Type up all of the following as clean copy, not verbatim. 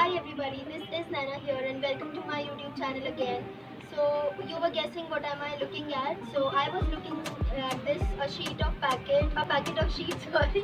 Hi everybody, this is Naina here and welcome to my YouTube channel again. So you were guessing what am I looking at? So I was looking at this a packet of sheets, sorry.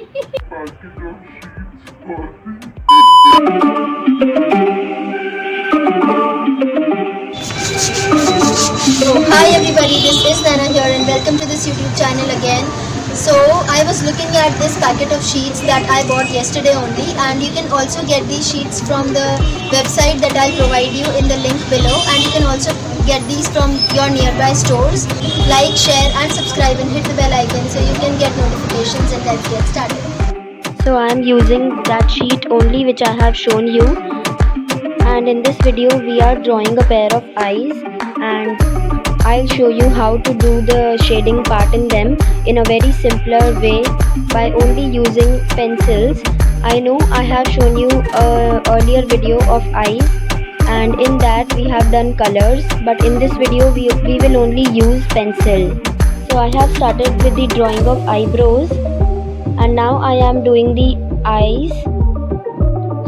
So hi everybody, this is Naina here and welcome to this YouTube channel again. So I was looking at this packet of sheets that I bought yesterday only, and you can also get these sheets from the website that I'll provide you in the link below, and you can also get these from your nearby stores. Like, share and subscribe and hit the bell icon so you can get notifications, and let's get started. So I am using that sheet only which I have shown you, and in this video we are drawing a pair of eyes, and I'll show you how to do the shading part in them in a very simpler way by only using pencils. I know I have shown you a earlier video of eyes, and in that we have done colors, but in this video we will only use pencil. So I have started with the drawing of eyebrows, and now I am doing the eyes.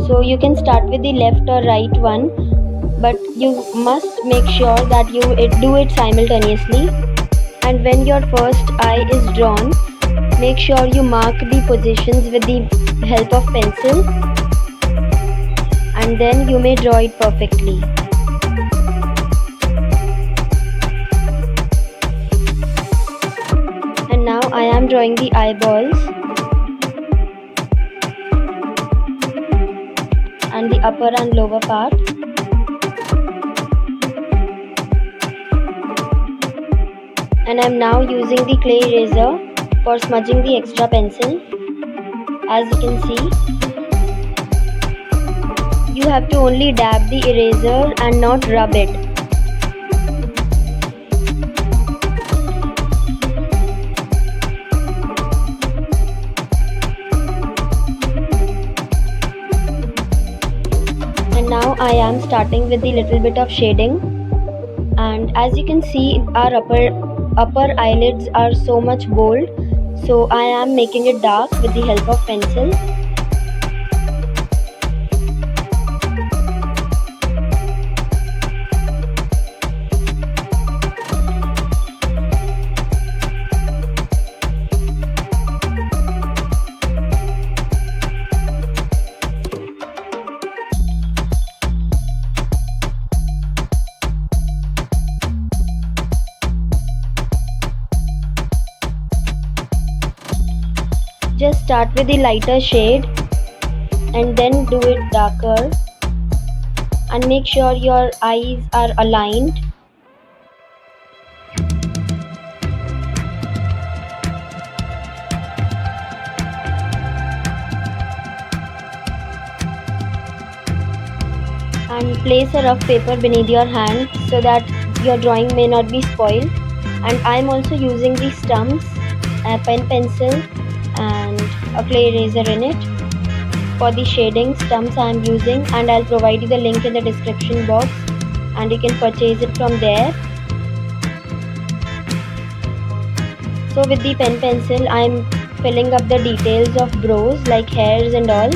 So you can start with the left or right one, but you must make sure that you do it simultaneously. And when your first eye is drawn, make sure you mark the positions with the help of pencil, and then you may draw it perfectly. And now I am drawing the eyeballs and the upper and lower part. And I am now using the clay eraser for smudging the extra pencil. As you can see, you have to only dab the eraser and not rub it. And now I am starting with the little bit of shading, and as you can see, our upper eyelids are so much bold, so I am making it dark with the help of pencil. Just start with the lighter shade and then do it darker, and make sure your eyes are aligned. And place a rough paper beneath your hand so that your drawing may not be spoiled. And I am also using the stumps, a pen pencil and a clay eraser in it. For the shading, stumps I am using, and I'll provide you the link in the description box, and you can purchase it from there. So with the pen pencil I am filling up the details of brows like hairs and all.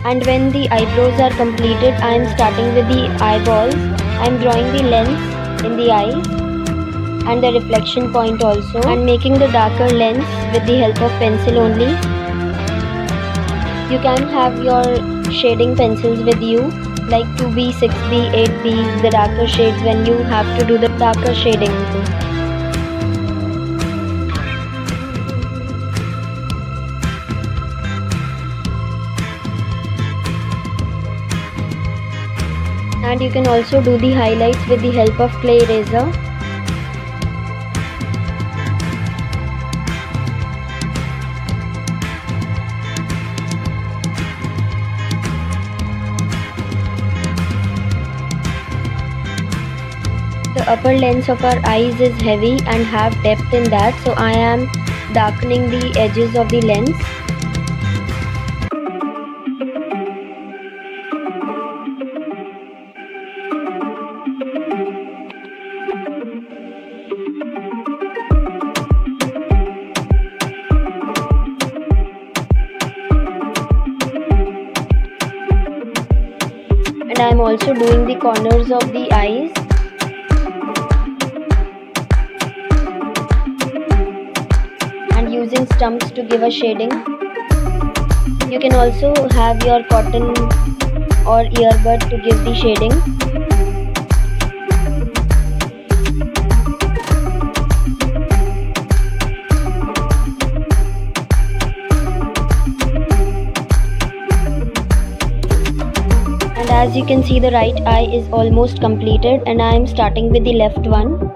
And when the eyebrows are completed, I am starting with the eyeballs. I am drawing the lens in the eyes and the reflection point also, and making the darker lens with the help of pencil only. You can have your shading pencils with you, like 2B, 6B, 8B, the darker shades when you have to do the darker shading. And you can also do the highlights with the help of clay eraser. The upper lens of our eyes is heavy and have depth in that, so I am darkening the edges of the lens. And I am also doing the corners of the eyes. And using stumps to give a shading. You can also have your cotton or earbud to give the shading. And as you can see, the right eye is almost completed, and I am starting with the left one.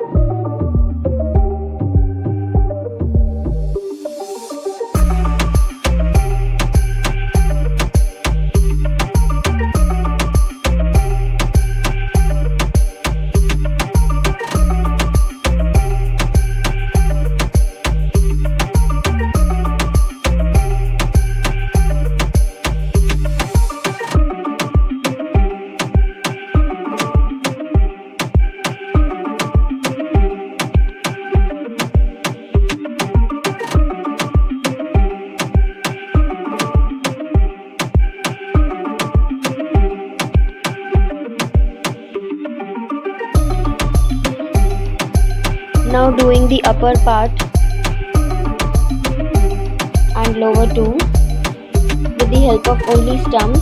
Now doing the upper part and lower too with the help of only stumps.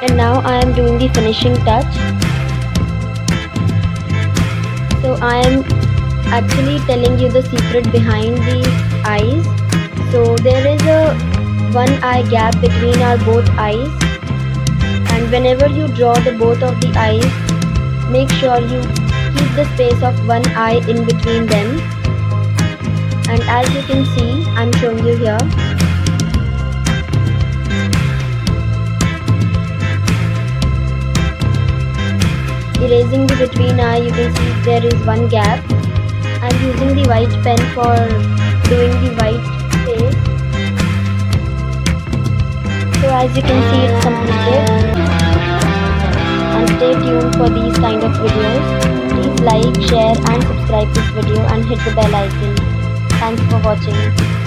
And now I am doing the finishing touch. So I am actually telling you the secret behind the eyes. So there is a one eye gap between our both eyes, and whenever you draw the both of the eyes, make sure you keep the space of one eye in between them. And as you can see, I am showing you here. Erasing the between eye, you can see there is one gap. I am using the white pen for doing the white face. So as you can see, it's completed. And stay tuned for these kind of videos. Please like, share and subscribe this video and hit the bell icon. Thanks for watching.